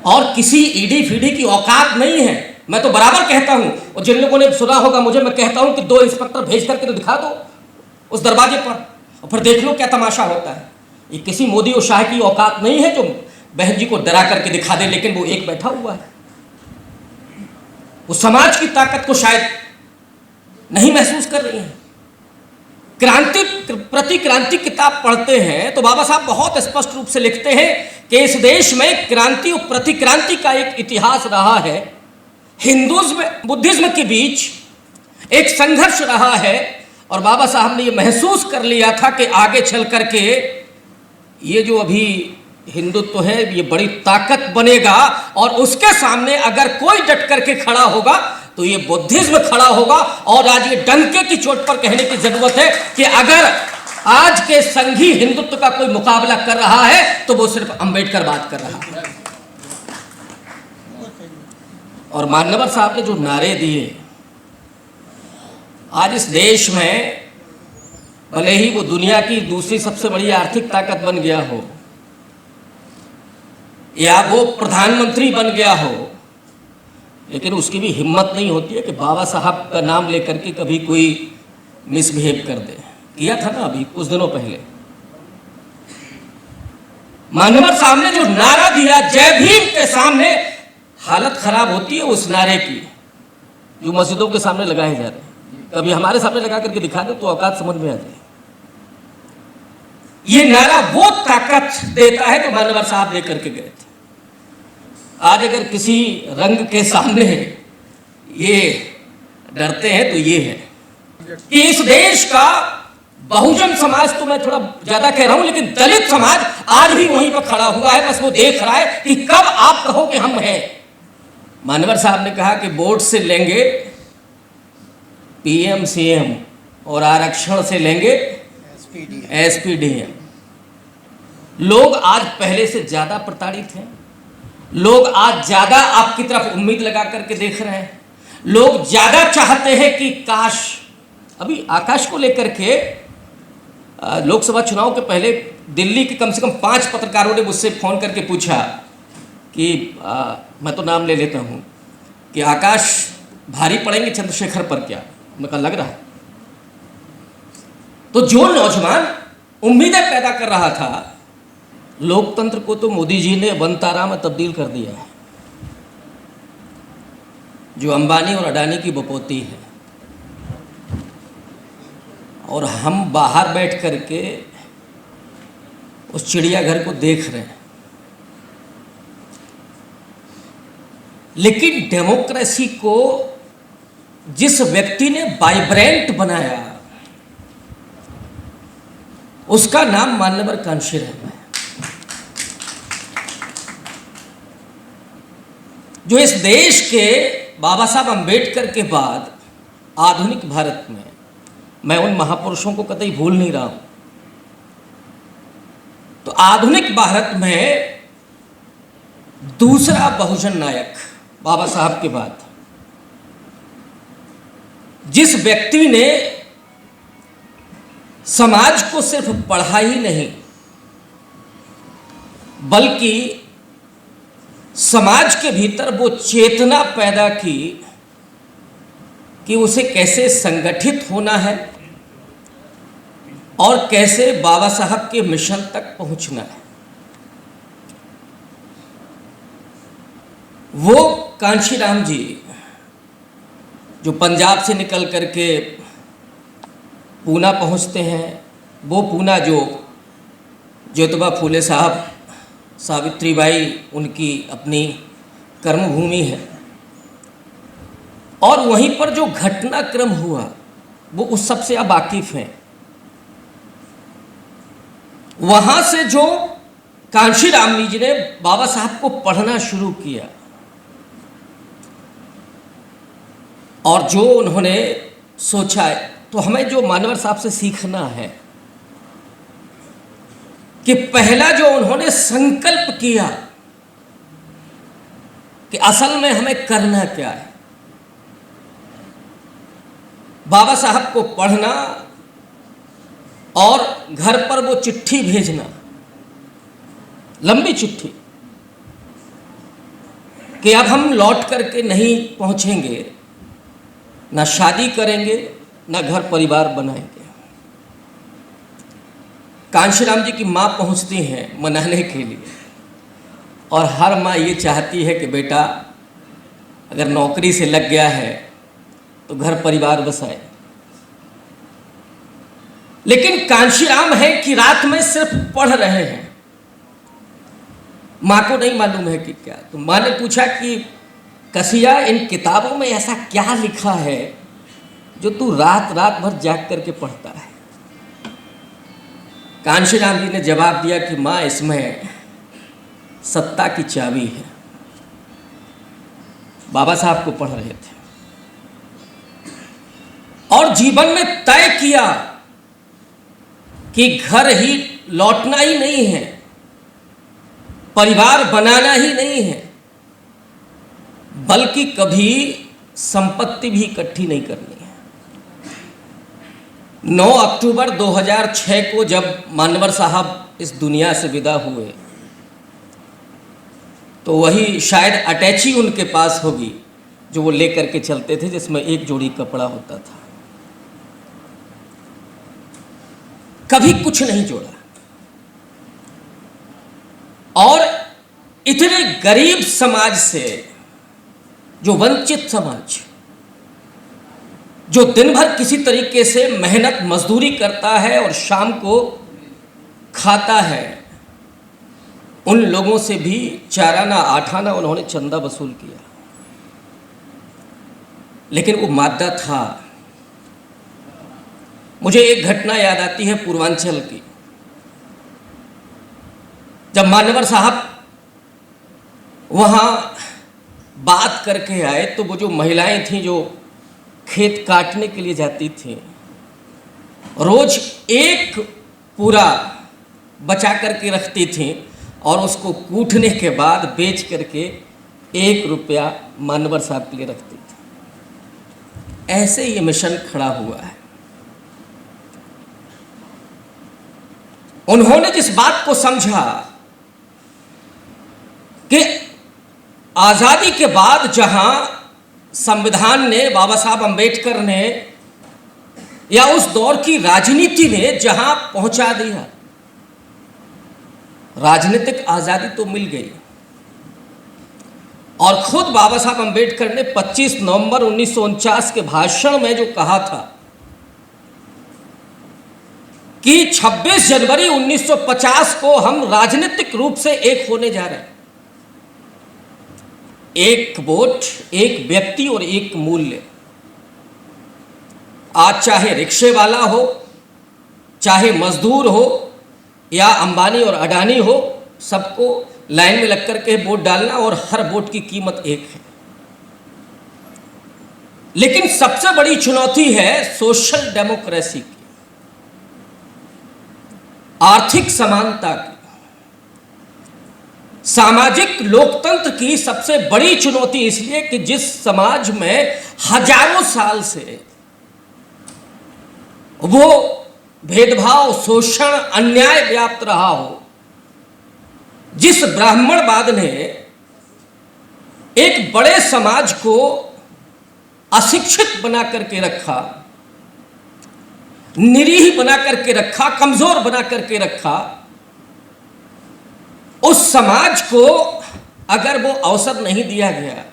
और किसी ईडी फीडी की औकात नहीं है। मैं तो बराबर कहता हूं, और जिन लोगों ने सुना होगा मुझे, मैं कहता हूं कि 2 इंस्पेक्टर भेज करके तो दिखा दो उस दरवाजे पर, और फिर देख लो क्या तमाशा होता है। ये किसी मोदी और शाह की औकात नहीं है जो बहन जी को डरा करके दिखा दे, लेकिन वो एक बैठा हुआ है। वो समाज की ताकत को शायद नहीं महसूस कर रही हैं। क्रांति प्रति क्रांति किताब पढ़ते हैं तो बाबा साहब बहुत स्पष्ट रूप से लिखते हैं कि इस देश में क्रांति और प्रतिक्रांति का एक इतिहास रहा है। हिंदुज्म बुद्धिज्म के बीच एक संघर्ष रहा है, और बाबा साहब ने ये महसूस कर लिया था कि आगे चल करके ये जो अभी हिंदुत्व है ये बड़ी ताकत बनेगा, और उसके सामने अगर कोई डट करके खड़ा होगा तो ये बुद्धिज्म खड़ा होगा। और आज ये डंके की चोट पर कहने की जरूरत है कि अगर आज के संघी हिंदुत्व का कोई मुकाबला कर रहा है तो वो सिर्फ अंबेडकर बात कर रहा है। और मान्यवर साहब ने जो नारे दिए, आज इस देश में भले ही वो दुनिया की दूसरी सबसे बड़ी आर्थिक ताकत बन गया हो, या वो प्रधानमंत्री बन गया हो, लेकिन उसकी भी हिम्मत नहीं होती है कि बाबा साहब का नाम लेकर के कभी कोई मिसबिहेव कर दे। किया था ना अभी कुछ दिनों पहले मान्यवर साहब ने जो नारा दिया जय भीम के सामने, हालत खराब होती है उस नारे की जो मस्जिदों के सामने लगाए जा रहे हैं। कभी हमारे सामने लगा करके दिखा दो तो औकात समझ में आ जाए। ये नारा वो ताकत देता है जो मान्यवर साहब लेकर के गए थे। आज अगर किसी रंग के सामने ये डरते हैं तो ये है कि इस देश का बहुजन समाज, तो मैं थोड़ा ज्यादा कह रहा हूं, लेकिन दलित समाज आज भी वहीं पर खड़ा हुआ है। बस वो देख रहा है कि कब आप कहो कि हम हैं। मान्यवर साहब ने कहा कि वोट से लेंगे पीएम सीएम और आरक्षण से लेंगे एसपीडीएम। लोग आज पहले से ज्यादा प्रताड़ित हैं। लोग आज ज्यादा आपकी तरफ उम्मीद लगा करके देख रहे हैं। लोग ज्यादा चाहते हैं कि काश, अभी आकाश को लेकर के लोकसभा चुनाव के पहले दिल्ली के कम से कम 5 पत्रकारों ने मुझसे फोन करके पूछा कि मैं तो नाम ले लेता हूं कि आकाश भारी पड़ेंगे चंद्रशेखर पर क्या? मैं कहा लग रहा है। तो जो नौजवान उम्मीदें पैदा कर रहा था, लोकतंत्र को तो मोदी जी ने बनतारा में तब्दील कर दिया है। जो अंबानी और अडानी की बपौती है, और हम बाहर बैठ करके उस चिड़ियाघर को देख रहे हैं। लेकिन डेमोक्रेसी को जिस व्यक्ति ने वाइब्रेंट बनाया, उसका नाम मान्यवर कांशीराम है। जो इस देश के बाबा साहब अंबेडकर के बाद आधुनिक भारत में, मैं उन महापुरुषों को कतई भूल नहीं रहा हूं, तो आधुनिक भारत में दूसरा बहुजन नायक बाबा साहब के बाद जिस व्यक्ति ने समाज को सिर्फ पढ़ा ही नहीं, बल्कि समाज के भीतर वो चेतना पैदा की कि उसे कैसे संगठित होना है और कैसे बाबा साहब के मिशन तक पहुंचना है, वो कांशीराम जी जो पंजाब से निकल करके पूना पहुंचते हैं। वो पूना जो ज्योतिबा फूले साहब, सावित्रीबाई उनकी अपनी कर्मभूमि है, और वहीं पर जो घटनाक्रम हुआ वो उस सबसे आप वाकिफ हैं। वहां से जो कांशीराम जी ने बाबा साहब को पढ़ना शुरू किया, और जो उन्होंने सोचा, तो हमें जो मान्यवर साहब से सीखना है कि पहला जो उन्होंने संकल्प किया कि असल में हमें करना क्या है, बाबा साहब को पढ़ना और घर पर वो चिट्ठी भेजना, लंबी चिट्ठी, कि अब हम लौट करके नहीं पहुंचेंगे, ना शादी करेंगे, ना घर परिवार बनाएंगे। कांशीराम जी की माँ पहुंचती हैं मनाने के लिए, और हर माँ ये चाहती है कि बेटा अगर नौकरी से लग गया है तो घर परिवार बसाए। लेकिन कांशीराम है कि रात में सिर्फ पढ़ रहे हैं, माँ को नहीं मालूम है कि क्या। तो माँ ने पूछा कि कसिया, इन किताबों में ऐसा क्या लिखा है जो तू रात रात भर जाग करके पढ़ता है? कांशीराम जी ने जवाब दिया कि माँ, इसमें सत्ता की चाबी है। बाबा साहब को पढ़ रहे थे और जीवन में तय किया कि घर ही लौटना ही नहीं है, परिवार बनाना ही नहीं है, बल्कि कभी संपत्ति भी इकट्ठी नहीं करनी है। 9 अक्टूबर 2006 को जब मानवर साहब इस दुनिया से विदा हुए तो वही शायद अटैची उनके पास होगी जो वो लेकर के चलते थे, जिसमें एक जोड़ी कपड़ा होता था। कभी कुछ नहीं जोड़ा, और इतने गरीब समाज से, जो वंचित समाज, जो दिन भर किसी तरीके से मेहनत मजदूरी करता है और शाम को खाता है, उन लोगों से भी 4 आना 8 आना उन्होंने चंदा वसूल किया। लेकिन वो मादा था। मुझे एक घटना याद आती है पूर्वांचल की। जब मानवर साहब वहाँ बात करके आए तो वो जो महिलाएं थीं जो खेत काटने के लिए जाती थीं, रोज एक पूरा बचा करके रखती थीं और उसको कूटने के बाद बेच करके 1 रुपया मानवर साहब के लिए रखती थी। ऐसे ये मिशन खड़ा हुआ है। उन्होंने जिस बात को समझा कि आजादी के बाद जहां संविधान ने, बाबा साहब अंबेडकर ने, या उस दौर की राजनीति ने जहां पहुंचा दिया, राजनीतिक आजादी तो मिल गई। और खुद बाबा साहब अंबेडकर ने 25 नवंबर 1949 के भाषण में जो कहा था कि 26 जनवरी 1950 को हम राजनीतिक रूप से एक होने जा रहे हैं। एक वोट, एक व्यक्ति और एक मूल्य। आज चाहे रिक्शे वाला हो, चाहे मजदूर हो, या अंबानी और अडानी हो, सबको लाइन में लग करके वोट डालना, और हर वोट की कीमत एक है। लेकिन सबसे बड़ी चुनौती है सोशल डेमोक्रेसी की, आर्थिक समानता की, सामाजिक लोकतंत्र की। सबसे बड़ी चुनौती इसलिए कि जिस समाज में हजारों साल से वो भेदभाव, शोषण, अन्याय व्याप्त रहा हो, जिस ब्राह्मणवाद ने एक बड़े समाज को अशिक्षित बना करके रखा, निरीह बना करके रखा, कमजोर बना करके रखा, उस समाज को अगर वो अवसर नहीं दिया गया,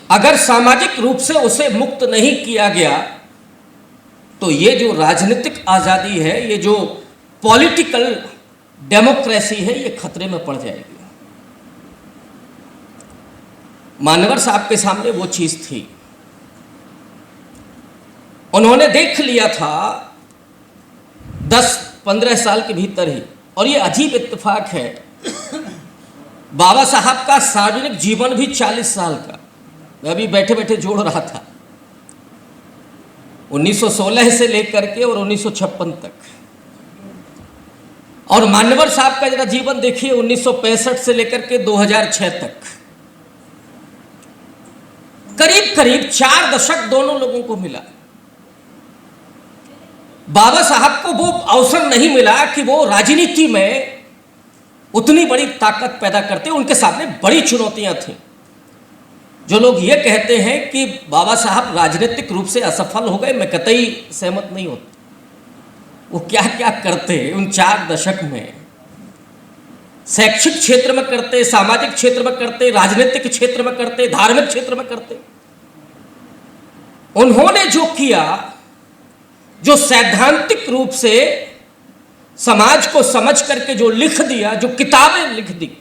अगर सामाजिक रूप से उसे मुक्त नहीं किया गया, तो ये जो राजनीतिक आजादी है, ये जो पॉलिटिकल डेमोक्रेसी है, ये खतरे में पड़ जाएगी। मानवर साहब के सामने वो चीज थी। उन्होंने देख लिया था 10-15 साल के भीतर ही। और ये अजीब इत्तेफाक है, बाबा साहब का सार्वजनिक जीवन भी 40 साल का। मैं अभी बैठे बैठे जोड़ रहा था, 1916 से लेकर के और 1956 तक। और मानवर साहब का जरा जीवन देखिए, 1965 से लेकर के 2006 तक, करीब करीब 4 दशक दोनों लोगों को मिला। बाबा साहब को वो अवसर नहीं मिला कि वो राजनीति में उतनी बड़ी ताकत पैदा करते। उनके सामने बड़ी चुनौतियां थीं। जो लोग ये कहते हैं कि बाबा साहब राजनीतिक रूप से असफल हो गए, मैं कतई सहमत नहीं होता। वो क्या क्या करते उन 4 दशक में, शैक्षिक क्षेत्र में करते, सामाजिक क्षेत्र में करते, राजनीतिक क्षेत्र में करते, धार्मिक क्षेत्र में करते। उन्होंने जो किया, जो सैद्धांतिक रूप से समाज को समझ करके जो लिख दिया, जो किताबें लिख दी,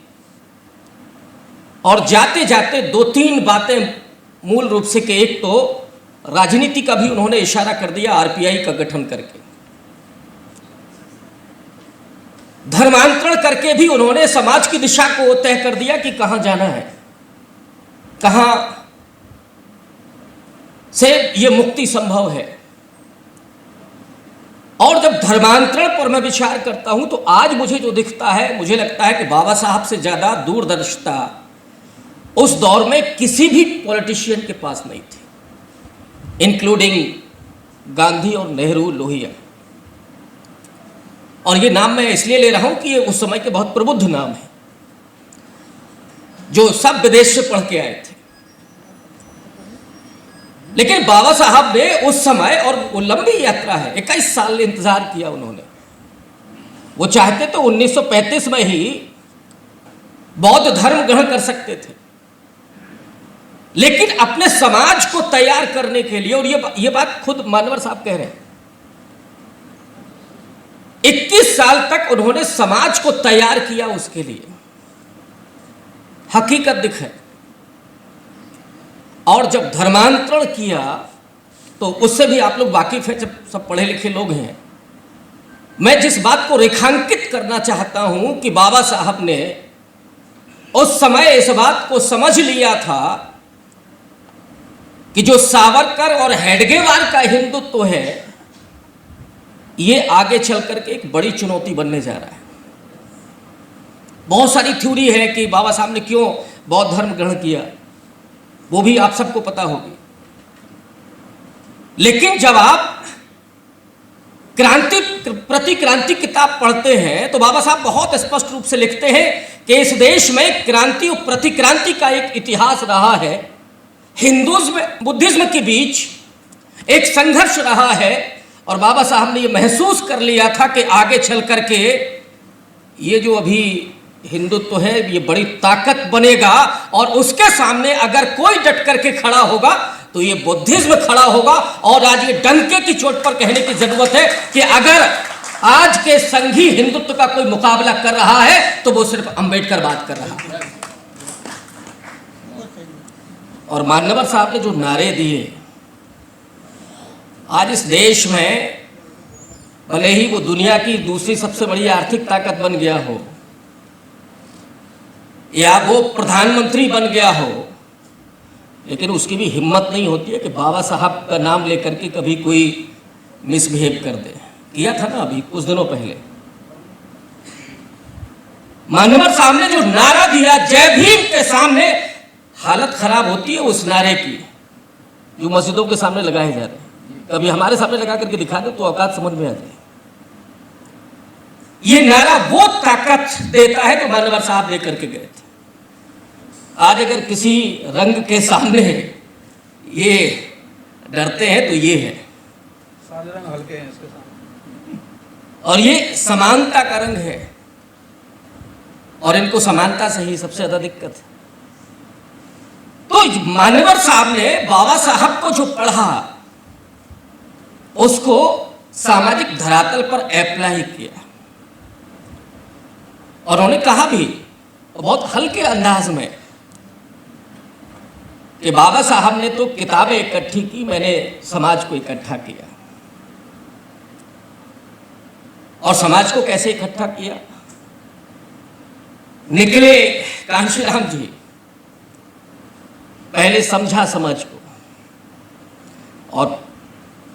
और जाते जाते 2-3 बातें मूल रूप से कि एक तो राजनीति का भी उन्होंने इशारा कर दिया आरपीआई का गठन करके, धर्मांतरण करके भी उन्होंने समाज की दिशा को तय कर दिया कि कहां जाना है, कहां से यह मुक्ति संभव है। और जब धर्मांतरण पर मैं विचार करता हूं तो आज मुझे जो दिखता है, मुझे लगता है कि बाबा साहब से ज्यादा दूरदर्शिता उस दौर में किसी भी पॉलिटिशियन के पास नहीं थी, इंक्लूडिंग गांधी और नेहरू, लोहिया। और ये नाम मैं इसलिए ले रहा हूं कि ये उस समय के बहुत प्रबुद्ध नाम है, जो सब विदेश से पढ़ के आए थे। लेकिन बाबा साहब ने उस समय, और वो लंबी यात्रा है, 21 साल इंतजार किया उन्होंने। वो चाहते तो 1935 में ही बौद्ध धर्म ग्रहण कर सकते थे, लेकिन अपने समाज को तैयार करने के लिए, और ये बात खुद मानवर साहब कह रहे हैं, 21 साल तक उन्होंने समाज को तैयार किया उसके लिए। हकीकत दिखे। और जब धर्मांतरण किया तो उससे भी आप लोग वाकिफ हैं, जब सब पढ़े लिखे लोग हैं। मैं जिस बात को रेखांकित करना चाहता हूं कि बाबा साहब ने उस समय इस बात को समझ लिया था कि जो सावरकर और हेडगेवार का हिंदुत्व है, ये आगे चल करके एक बड़ी चुनौती बनने जा रहा है। बहुत सारी थ्योरी है कि बाबा साहब ने क्यों बौद्ध धर्म ग्रहण किया, वो भी आप सबको पता होगी। लेकिन जब आप क्रांति प्रतिक्रांति किताब पढ़ते हैं तो बाबा साहब बहुत स्पष्ट रूप से लिखते हैं कि इस देश में क्रांति और प्रतिक्रांति का एक इतिहास रहा है। हिंदुइज्म बुद्धिज्म के बीच एक संघर्ष रहा है, और बाबा साहब ने ये महसूस कर लिया था कि आगे चल करके ये जो अभी हिंदुत्व है ये बड़ी ताकत बनेगा, और उसके सामने अगर कोई डट करके खड़ा होगा तो ये बुद्धिज्म खड़ा होगा। और आज ये डंके की चोट पर कहने की जरूरत है कि अगर आज के संघी हिंदुत्व का कोई मुकाबला कर रहा है तो वो सिर्फ अंबेडकर बात कर रहा है। और मानवर साहब ने जो नारे दिए, आज इस देश में भले ही वो दुनिया की दूसरी सबसे बड़ी आर्थिक ताकत बन गया हो, या वो प्रधानमंत्री बन गया हो, लेकिन उसकी भी हिम्मत नहीं होती है कि बाबा साहब का नाम लेकर के कभी कोई मिसबिहेव कर दे। किया था ना अभी कुछ दिनों पहले मानवर साहब ने जो नारा दिया जय भीम के सामने, हालत खराब होती है उस नारे की जो मस्जिदों के सामने लगाए जा रहे हैं। कभी हमारे सामने लगा करके दिखा दो तो औकात समझ में आ जाए। ये नारा वो ताकत देता है जो मानवर साहब लेकर के गए थे। आज अगर किसी रंग के सामने ये डरते हैं तो ये है, सारे रंग हल्के हैं इसके सामने, और ये समानता का रंग है, और इनको समानता से ही सबसे ज्यादा दिक्कत है। तो मानवर साहब ने बाबा साहब को जो पढ़ा उसको सामाजिक धरातल पर अप्लाई किया, और उन्होंने कहा भी बहुत हल्के अंदाज में कि बाबा साहब ने तो किताबें इकट्ठी की, मैंने समाज को इकट्ठा किया। और समाज को कैसे इकट्ठा किया? निकले कांशीराम जी, पहले समझा समाज को, और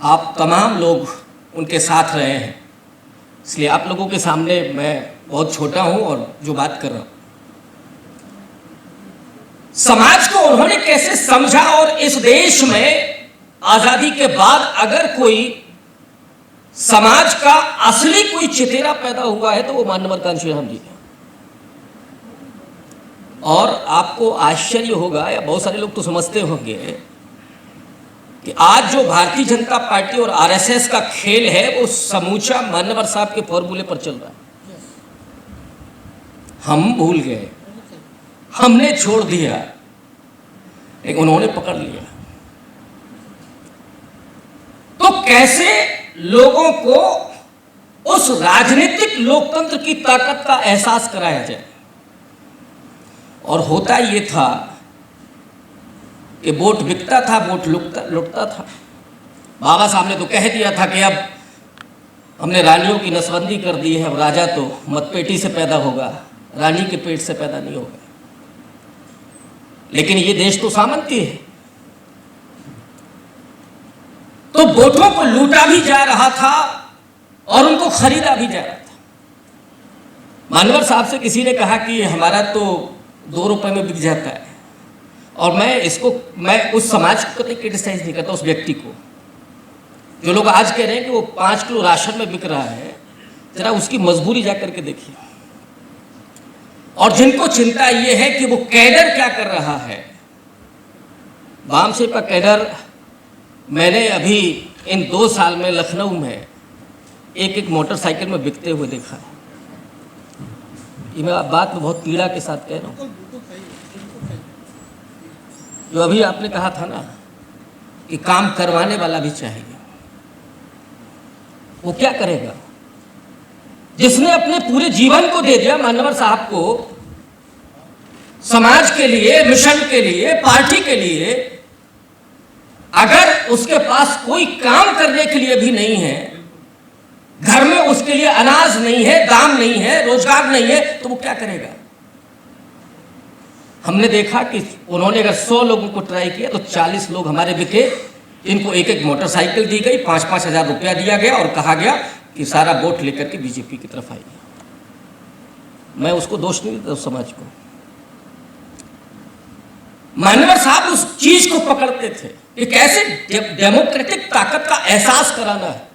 आप तमाम लोग उनके साथ रहे हैं, इसलिए आप लोगों के सामने मैं बहुत छोटा हूं और जो बात कर रहा हूं। समाज को उन्होंने कैसे समझा, और इस देश में आजादी के बाद अगर कोई समाज का असली कोई चितेरा पैदा हुआ है तो वो मानवर कांशीराम जी है। और आपको आश्चर्य होगा, या बहुत सारे लोग तो समझते होंगे कि आज जो भारतीय जनता पार्टी और आरएसएस का खेल है वो समूचा मान्यवर साहब के फॉर्मूले पर चल रहा है। हम भूल गए, हमने छोड़ दिया, लेकिन उन्होंने पकड़ लिया। तो कैसे लोगों को उस राजनीतिक लोकतंत्र की ताकत का एहसास कराया जाए? और होता ये था कि वोट बिकता था, वोट लुटता था। बाबा साहब ने तो कह दिया था कि अब हमने रानियों की नसबंदी कर दी है, अब राजा तो मतपेटी से पैदा होगा, रानी के पेट से पैदा नहीं होगा। लेकिन ये देश तो सामंती है, तो वोटों को लूटा भी जा रहा था और उनको खरीदा भी जा रहा था। मानवर साहब से किसी ने कहा कि हमारा तो 2 रुपए में बिक जाता है, और मैं उस समाज को कभी क्रिटिसाइज नहीं करता, उस व्यक्ति को। जो लोग आज कह रहे हैं कि वो 5 किलो राशन में बिक रहा है, जरा उसकी मजबूरी जा करके देखिए। और जिनको चिंता ये है कि वो कैडर क्या कर रहा है, वामसे का कैडर मैंने अभी इन 2 साल में लखनऊ में एक मोटरसाइकिल में बिकते हुए देखा है। ये मैं बात में बहुत पीड़ा के साथ कह रहा हूँ। जो अभी आपने कहा था ना कि काम करवाने वाला भी चाहिए, वो क्या करेगा? जिसने अपने पूरे जीवन को दे दिया मान्यवर साहब को, समाज के लिए, मिशन के लिए, पार्टी के लिए, अगर उसके पास कोई काम करने के लिए भी नहीं है, घर में उसके लिए अनाज नहीं है, दाम नहीं है, रोजगार नहीं है, तो वो क्या करेगा? हमने देखा कि उन्होंने अगर 100 लोगों को ट्राई किया तो 40 लोग हमारे बिके, जिनको एक मोटरसाइकिल दी गई, 5-5 हजार रुपया दिया गया और कहा गया कि सारा वोट लेकर के बीजेपी की तरफ आएगी। मैं उसको दोष नहीं देता उस समाज को। मान्यवर साहब उस चीज को पकड़ते थे कि कैसे डेमोक्रेटिक ताकत का एहसास कराना है।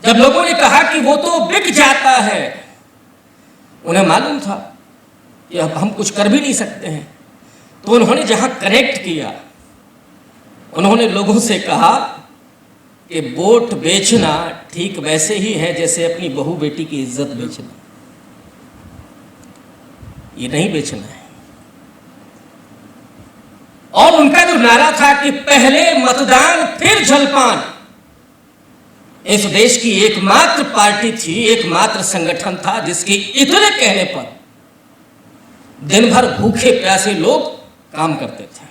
जब लोगों ने कहा कि वो तो बिक जाता है, उन्हें मालूम था कि अब हम कुछ कर भी नहीं सकते हैं, तो उन्होंने जहां कनेक्ट किया, उन्होंने लोगों से कहा कि वोट बेचना ठीक वैसे ही है जैसे अपनी बहू बेटी की इज्जत बेचना, ये नहीं बेचना है। और उनका जो नारा था कि पहले मतदान फिर जलपान, इस देश की एकमात्र पार्टी थी, एकमात्र संगठन था जिसके इतने कहने पर दिन भर भूखे प्यासे लोग काम करते थे।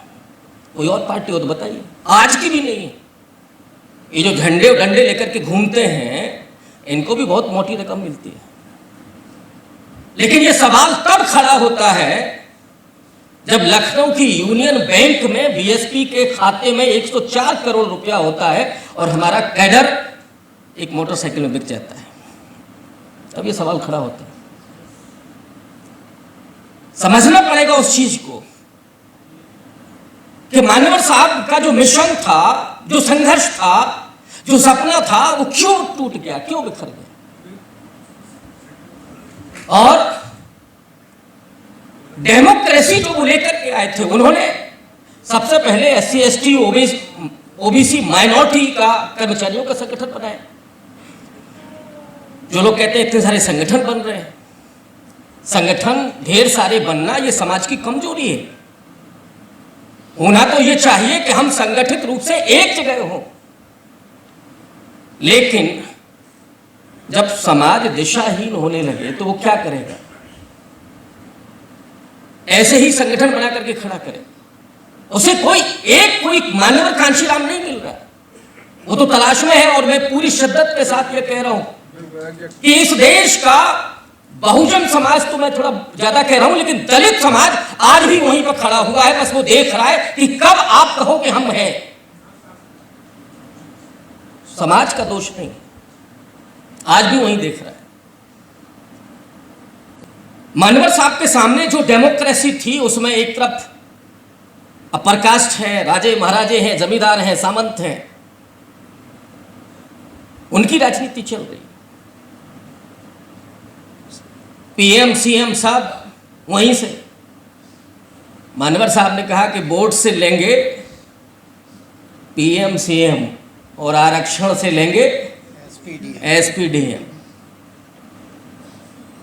कोई और पार्टी हो तो बताइए, आज की भी नहीं। ये जो झंडे डंडे लेकर के घूमते हैं, इनको भी बहुत मोटी रकम मिलती है। लेकिन ये सवाल तब खड़ा होता है जब लखनऊ की यूनियन बैंक में बीएसपी के खाते में 104 करोड़ रुपया होता है और हमारा कैडर एक मोटरसाइकिल में बिक जाता है। तब ये सवाल खड़ा होता है। समझना पड़ेगा उस चीज को कि मान्यवर साहब का जो मिशन था, जो संघर्ष था, जो सपना था, वो क्यों टूट गया, क्यों बिखर गया। और डेमोक्रेसी जो वो लेकर के आए थे, उन्होंने सबसे पहले SC ST OBC माइनॉरिटी का कर्मचारियों का संगठन बनाया। जो लोग कहते हैं इतने सारे संगठन बन रहे हैं, संगठन ढेर सारे बनना ये समाज की कमजोरी है। होना तो ये चाहिए कि हम संगठित रूप से एक जगह हों, लेकिन जब समाज दिशाहीन होने लगे तो वो क्या करेगा? ऐसे ही संगठन बना करके खड़ा करे। उसे कोई मानवाकांक्षी राम नहीं मिल रहा, वो तो तलाश में है। और मैं पूरी शिद्दत के साथ ये कह रहा हूं कि इस देश का बहुजन समाज, तो मैं थोड़ा ज्यादा कह रहा हूं, लेकिन दलित समाज आज भी वहीं पर खड़ा हुआ है। बस वो देख रहा है कि कब आप कहो कि हम हैं। समाज का दोष नहीं, आज भी वहीं देख रहा है। मान्यवर साहब के सामने जो डेमोक्रेसी थी, उसमें एक तरफ अपर कास्ट है, राजे महाराजे हैं, जमींदार हैं, सामंत हैं, उनकी राजनीति चल रही। PM CM सब वहीं से, मानवर साहब ने कहा कि वोट से लेंगे पीएम सीएम और आरक्षण से लेंगे एसपीडीएम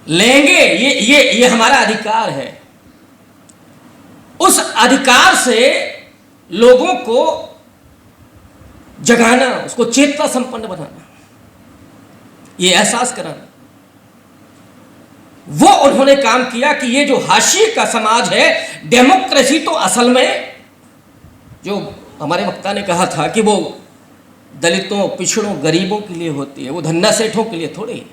लेंगे। ये हमारा अधिकार है। उस अधिकार से लोगों को जगाना, उसको चेतना संपन्न बनाना, ये एहसास कराना, वो उन्होंने काम किया कि ये जो हाशिए का समाज है, डेमोक्रेसी तो असल में जो हमारे वक्ता ने कहा था कि वो दलितों, पिछड़ों, गरीबों के लिए होती है, वो धन्ना सेठों के लिए थोड़ी।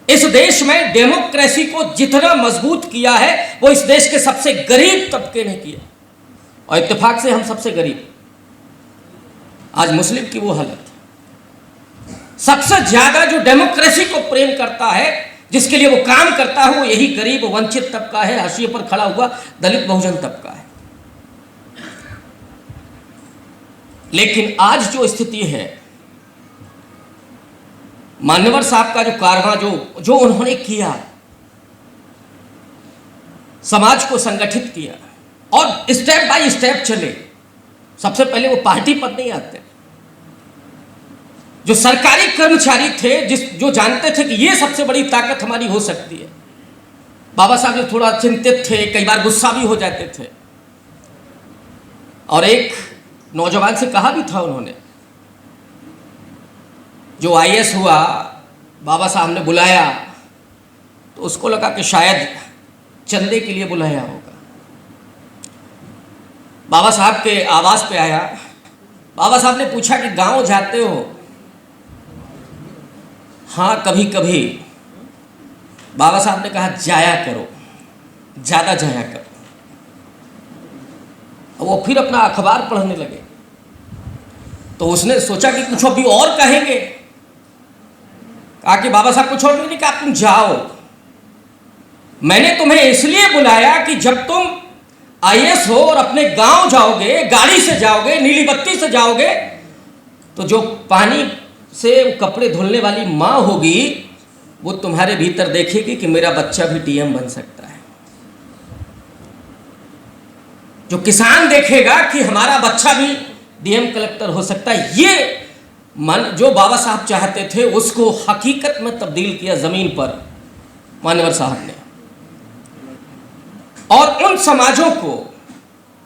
इस देश में डेमोक्रेसी को जितना मजबूत किया है वो इस देश के सबसे गरीब तबके ने किया, और इत्तेफाक से हम सबसे गरीब। आज मुस्लिम की वो हालत है। सबसे ज्यादा जो डेमोक्रेसी को प्रेम करता है, जिसके लिए वो काम करता है, वो यही गरीब वंचित तबका है, हाशिए पर खड़ा हुआ दलित बहुजन तबका है। लेकिन आज जो स्थिति है, मान्यवर साहब का जो कारवां जो उन्होंने किया, समाज को संगठित किया और स्टेप बाय स्टेप चले। सबसे पहले वो पार्टी पर नहीं आते, जो सरकारी कर्मचारी थे, जो जानते थे कि ये सबसे बड़ी ताकत हमारी हो सकती है। बाबा साहब जो थोड़ा चिंतित थे, कई बार गुस्सा भी हो जाते थे, और एक नौजवान से कहा भी था उन्होंने, जो आईएएस हुआ, बाबा साहब ने बुलाया तो उसको लगा कि शायद चंदे के लिए बुलाया होगा। बाबा साहब के आवास पे आया, बाबा साहब ने पूछा कि गांव जाते हो? हाँ कभी कभी। बाबा साहब ने कहा जाया करो, ज़्यादा जाया करो। वो फिर अपना अखबार पढ़ने लगे, तो उसने सोचा कि कुछ अभी और कहेंगे। कहा कि बाबा साहब कुछ और नहीं कहा, तुम जाओ, मैंने तुम्हें इसलिए बुलाया कि जब तुम आईएएस हो और अपने गांव जाओगे, गाड़ी से जाओगे, नीली बत्ती से जाओगे, तो जो पानी से कपड़े धुलने वाली माँ होगी, वो तुम्हारे भीतर देखेगी कि मेरा बच्चा भी डीएम बन सकता है। जो किसान देखेगा कि हमारा बच्चा भी डीएम कलेक्टर हो सकता है। ये मन जो बाबा साहब चाहते थे, उसको हकीकत में तब्दील किया जमीन पर मान्यवर साहब ने। और उन समाजों को,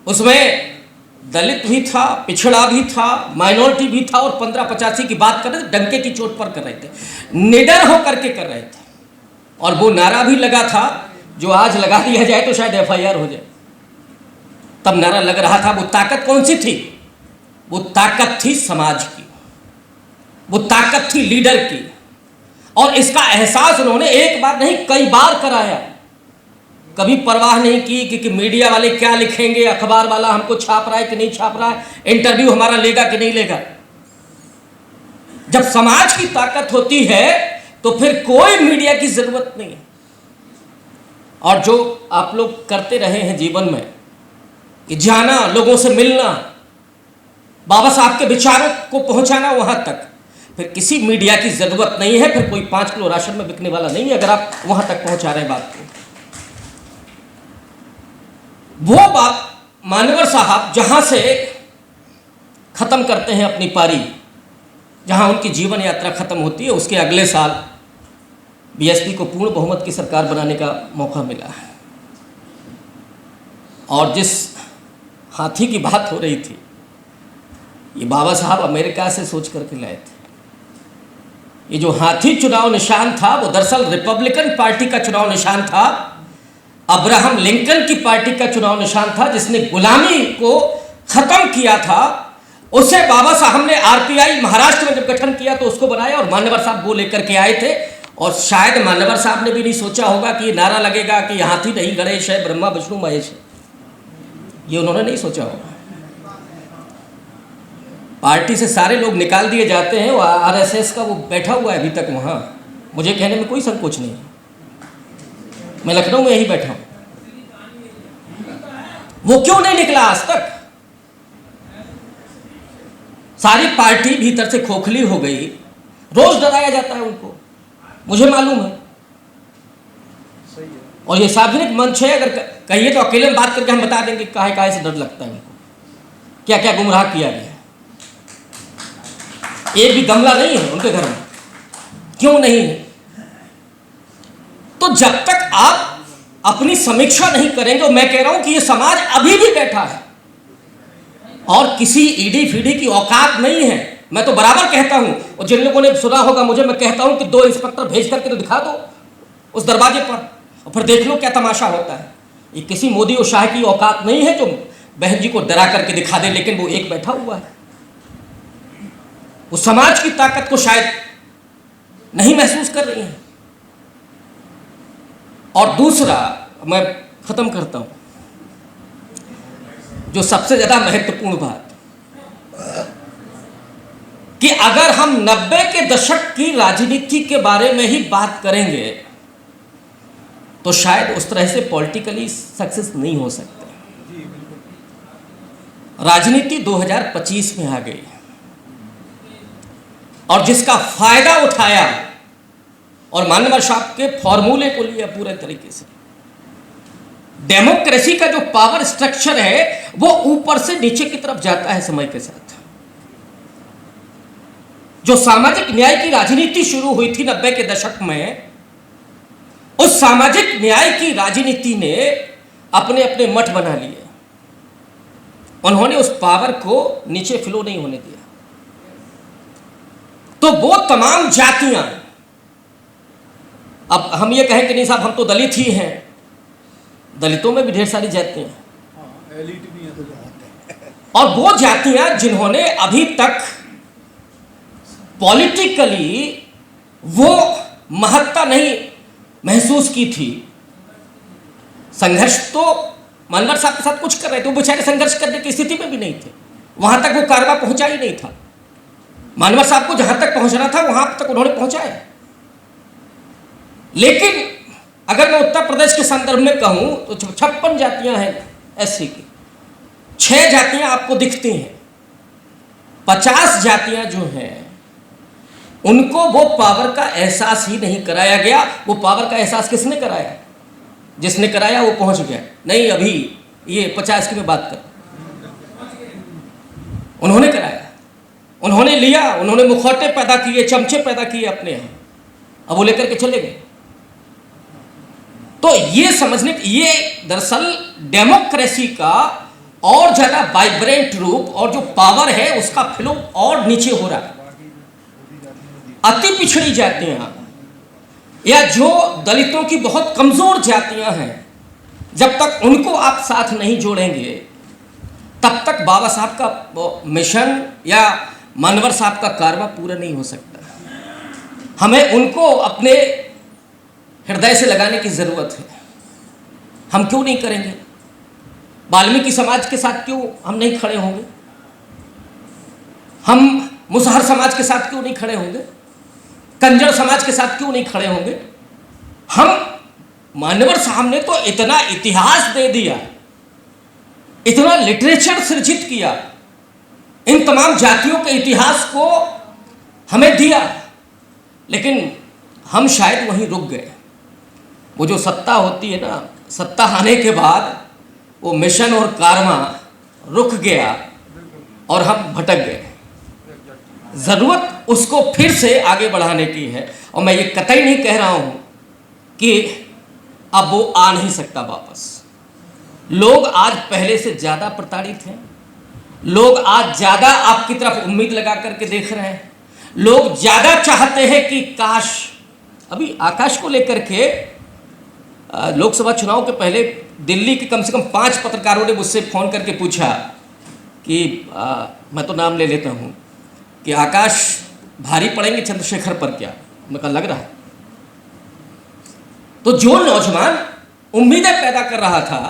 उसमें दलित भी था, पिछड़ा भी था, माइनॉरिटी भी था, और 1585 की बात कर रहे थे, डंके की चोट पर कर रहे थे, निडर होकर के कर रहे थे। और वो नारा भी लगा था, जो आज लगा दिया जाए तो शायद एफआईआर हो जाए। तब नारा लग रहा था। वो ताकत कौन सी थी? वो ताकत थी समाज की, वो ताकत थी लीडर की। और इसका एहसास उन्होंने एक बार नहीं, कई बार कराया। कभी परवाह नहीं की कि मीडिया वाले क्या लिखेंगे, अखबार वाला हमको छाप रहा है कि नहीं छाप रहा है, इंटरव्यू हमारा लेगा कि नहीं लेगा। जब समाज की ताकत होती है तो फिर कोई मीडिया की जरूरत नहीं। और जो आप लोग करते रहे हैं जीवन में, कि जाना, लोगों से मिलना, बाबा साहब के विचारों को पहुंचाना वहां तक, फिर किसी मीडिया की जरूरत नहीं है। फिर कोई 5 किलो राशन में बिकने वाला नहीं है, अगर आप वहां तक पहुंचा रहे हैं बात को। वो बात मान्यवर साहब जहां से खत्म करते हैं अपनी पारी, जहां उनकी जीवन यात्रा खत्म होती है, उसके अगले साल बीएसपी को पूर्ण बहुमत की सरकार बनाने का मौका मिला है। और जिस हाथी की बात हो रही थी, ये बाबा साहब अमेरिका से सोच करके लाए थे। ये जो हाथी चुनाव निशान था, वो दरअसल रिपब्लिकन पार्टी का चुनाव निशान था, अब्राहम लिंकन की पार्टी का चुनाव निशान था, जिसने गुलामी को खत्म किया था। उसे बाबा साहब ने आरपीआई महाराष्ट्र में जब गठन किया तो उसको बनाया, और मान्यवर साहब वो लेकर के आए थे। और शायद मान्यवर साहब ने भी नहीं सोचा होगा कि ये नारा लगेगा कि हाथी नहीं गणेश है, ब्रह्मा विष्णु महेश है। ये उन्होंने नहीं सोचा होगा। पार्टी से सारे लोग निकाल दिए जाते हैं, वो आरएसएस का वो बैठा हुआ है अभी तक वहाँ। मुझे कहने में कोई संकोच नहीं है, मैं लखनऊ में यही बैठा हूँ। वो क्यों नहीं निकला आज तक? सारी पार्टी भीतर से खोखली हो गई, रोज डराया जाता है उनको, मुझे मालूम है। और ये सार्वजनिक मंच है, अगर कहिए तो अकेले में बात करके हम बता देंगे काहे काहे से डर लगता है उनको, क्या क्या गुमराह किया गया है। एक भी गमला नहीं है उनके घर में, क्यों नहीं है? तो जब तक आप अपनी समीक्षा नहीं करेंगे, और मैं कह रहा हूं कि ये समाज अभी भी बैठा है और किसी ईडी फीडी की औकात नहीं है। मैं तो बराबर कहता हूं, और जिन लोगों ने सुना होगा मुझे, मैं कहता हूं कि 2 इंस्पेक्टर भेज करके तो दिखा दो उस दरवाजे पर, और फिर देख लो क्या तमाशा होता है। ये किसी मोदी और शाह की औकात नहीं है जो बहन जी को डरा करके दिखा दे, लेकिन वो एक बैठा हुआ है। वो समाज की ताकत को शायद नहीं महसूस कर रही है। और दूसरा, मैं खत्म करता हूं, जो सबसे ज्यादा महत्वपूर्ण बात, कि अगर हम 90 के दशक की राजनीति के बारे में ही बात करेंगे तो शायद उस तरह से पॉलिटिकली सक्सेस नहीं हो सकते। राजनीति 2025 में आ गई और जिसका फायदा उठाया और माननीय साहब के फॉर्मूले को लिया पूरे तरीके से, डेमोक्रेसी का जो पावर स्ट्रक्चर है वो ऊपर से नीचे की तरफ जाता है समय के साथ। जो सामाजिक न्याय की राजनीति शुरू हुई थी 90 के दशक में, उस सामाजिक न्याय की राजनीति ने अपने अपने मठ बना लिए। उन्होंने उस पावर को नीचे फ्लो नहीं होने दिया। तो वो तमाम जातियां, अब हम ये कहें कि नहीं साहब हम तो दलित ही हैं, दलितों में भी ढेर सारी जातियां हैं, एलिट भी है तो और वो जातियां जिन्होंने अभी तक पॉलिटिकली वो महत्ता नहीं महसूस की थी। संघर्ष तो मनवर साहब के साथ कुछ कर रहे थे, वो बेचारे संघर्ष करने की स्थिति में भी नहीं थे, वहां तक वो कारवा पहुंचा ही नहीं था। मनवर साहब को जहां तक पहुंचना था वहां तक उन्होंने पहुंचाया। लेकिन अगर मैं उत्तर प्रदेश के संदर्भ में कहूं तो 56 जातियां हैं एससी की, 6 जातियां आपको दिखती हैं, 50 जातियां जो हैं उनको वो पावर का एहसास ही नहीं कराया गया। वो पावर का एहसास किसने कराया? जिसने कराया वो पहुंच गया। नहीं, अभी ये 50 की मैं बात कर, उन्होंने कराया, उन्होंने लिया, उन्होंने मुखौटे पैदा किए, चमचे पैदा किए अपने यहां, अब वो लेकर के चले गए। तो ये समझने, ये दरअसल डेमोक्रेसी का और ज्यादा वाइब्रेंट रूप और जो पावर है उसका फ्लो और नीचे हो रहा है। अति पिछड़ी जातियां या जो दलितों की बहुत कमजोर जातियां हैं, जब तक उनको आप साथ नहीं जोड़ेंगे तब तक बाबा साहब का मिशन या मनवर साहब का कारवा पूरा नहीं हो सकता। हमें उनको अपने हृदय से लगाने की जरूरत है। हम क्यों नहीं करेंगे? वाल्मीकि समाज के साथ क्यों हम नहीं खड़े होंगे? हम मुसहर समाज के साथ क्यों नहीं खड़े होंगे? कंजर समाज के साथ क्यों नहीं खड़े होंगे? हम मानवर साहब ने तो इतना इतिहास दे दिया, इतना लिटरेचर सृजित किया, इन तमाम जातियों के इतिहास को हमें दिया, लेकिन हम शायद वहीं रुक गए। वो जो सत्ता होती है ना, सत्ता आने के बाद वो मिशन और कारवा रुक गया और हम भटक गए। जरूरत उसको फिर से आगे बढ़ाने की है, और मैं ये कतई नहीं कह रहा हूं कि अब वो आ नहीं सकता वापस। लोग आज पहले से ज्यादा प्रताड़ित हैं, लोग आज ज्यादा आपकी तरफ उम्मीद लगा करके देख रहे हैं, लोग ज्यादा चाहते हैं कि काश, अभी आकाश को लेकर के लोकसभा चुनाव के पहले दिल्ली के कम से कम 5 पत्रकारों ने मुझसे फ़ोन करके पूछा कि मैं तो नाम ले लेता हूँ कि आकाश भारी पड़ेंगे चंद्रशेखर पर क्या? मैं कहा लग रहा है। तो जो नौजवान उम्मीदें पैदा कर रहा था,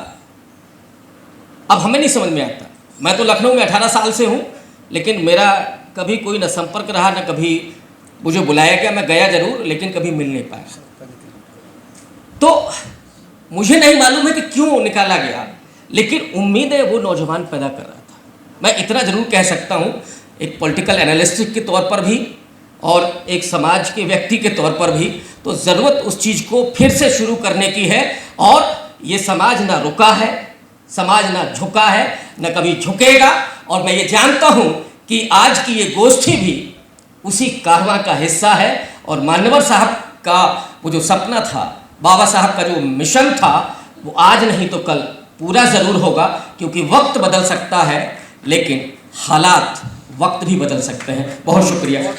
अब हमें नहीं समझ में आता। मैं तो लखनऊ में 18 साल से हूँ, लेकिन मेरा कभी कोई न संपर्क रहा, न कभी मुझे बुलाया गया। मैं गया जरूर, लेकिन कभी मिल नहीं पाया। तो मुझे नहीं मालूम है कि क्यों निकाला गया, लेकिन उम्मीदें वो नौजवान पैदा कर रहा था। मैं इतना जरूर कह सकता हूँ एक पॉलिटिकल एनालिस्ट के तौर पर भी और एक समाज के व्यक्ति के तौर पर भी तो ज़रूरत उस चीज़ को फिर से शुरू करने की है। और ये समाज ना रुका है, समाज ना झुका है, न कभी झुकेगा। और मैं ये जानता हूँ कि आज की ये गोष्ठी भी उसी कारवां का हिस्सा है। और मान्यवर साहब का वो जो सपना था, बाबा साहब का जो मिशन था, वो आज नहीं तो कल पूरा ज़रूर होगा। क्योंकि वक्त बदल सकता है लेकिन हालात वक्त भी बदल सकते हैं। बहुत शुक्रिया।